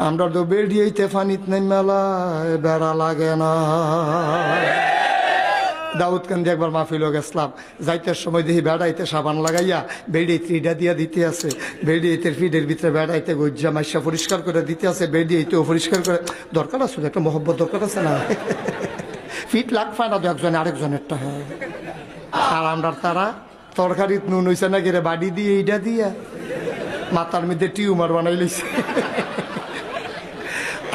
আমরা তো বেরিয়েইতে ফানিত নেই মেলায় বেড়া লাগে না। দাউদকান্দি একবার মাহফিল গেছিলাম, যাইতে সময় দেখি বেড়াইতে সাবান লাগাইয়া বেড়িয়ে ত্রিডা দিয়া দিতে আছে, বেড়িয়েতে ফিডের ভিতরে বেড়াইতে গজ্জা মাইসা পরিষ্কার করে দিতে আছে, বেড়িয়েতেও পরিষ্কার করে। দরকার আছে একটা মহব্বত দরকার আছে না? ফিট লাগ ফাটা তো একজনে আরেকজনেরটা হয়। আর আমরা তারা তরকারিত নুন হইছে না গেলে বাড়ি দিয়ে এইটা দিয়া মাথার মধ্যে টিউমার বানাই লইছে।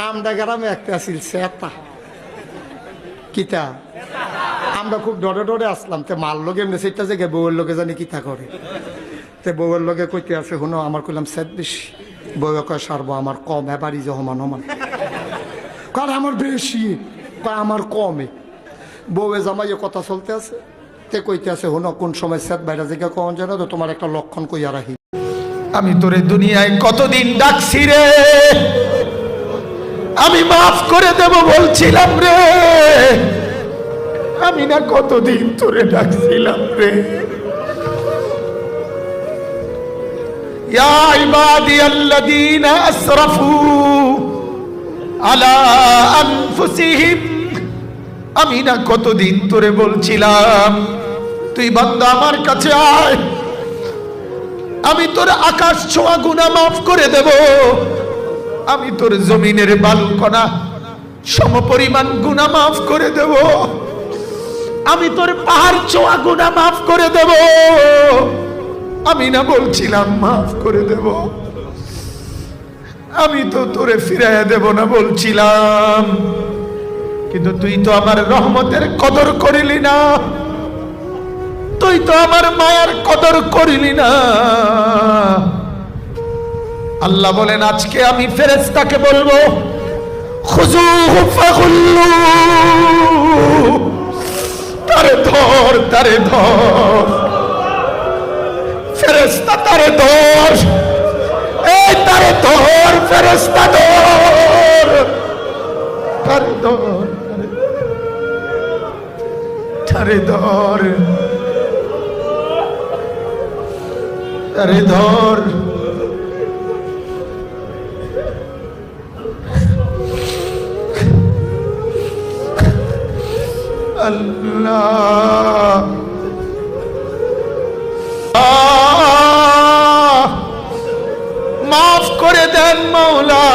আমরা গ্রামে একটা আসিল সেতা কিতা, আমরা খুব ডরে ডরে আসলাম। তে মার লোকে এমনি সেটা যে বউয়ের লোকে জানি কিতা করে। তে বউয়ের লোকে কইতে আছে শুনো, আমার কইলাম সেট বেশি, বউয়ে কয় সারবো আমার কম, এবারই যে সমান সমান। কার আমার বেশি, কয় আমার কমে। বউয়ে জামাইয়ে কথা চলতে আছে, তে কইতে আছে শুনো কোন সময় সেট বাইরে থেকে কখন জানো তো তোমার একটা লক্ষণ কইয়া রাখি। আমি তোরে দুনিয়ায় কতদিন ডাকছি রে, আমি মাফ করে দেব বলছিলাম রে, আমি না কতদিন তোরে ডাকছিলাম রে। ইয়া ইবাদিয়াল্লাযীনা আসরাফু আলা আনফুসিহিম, আমি না কতদিন তোরে বলছিলাম তুই বান্দা আমার কাছে আয়, আমি তোর আকাশ ছোঁয়া গুনাহ মাফ করে দেব, আমি তোর জমিনের বালুকণা সমপরিমাণ গুনাহ মাফ করে দেব, আমি তোর পাহাড় ছোঁয়া গুনাহ মাফ করে দেব। আমি না বলছিলাম মাফ করে দেব, আমি তো তোরে ফিরাইয়া দেব না বলছিলাম, কিন্তু তুই তো আমার রহমতের কদর করিলি না, তুই তো আমার মায়ার কদর করিলি না। আল্লাহ বলেন আজকে আমি ফেরেশতাকে বলবো খুযুহু ফাগুল্লু, তারে ধর তারে ধর, ফেরেশতা তারে ধর, এই তারে ধর ফেরেশতা ধর, তারে ধর তারে ধর তারে ধর। আল্লাহ মাফ করে দেন মাওলা,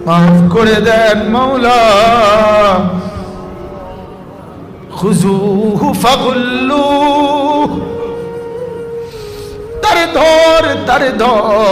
মাফ করে দেন মাওলা। খুযুহু ফাগুল্লু, তারে ধর তারে ধর।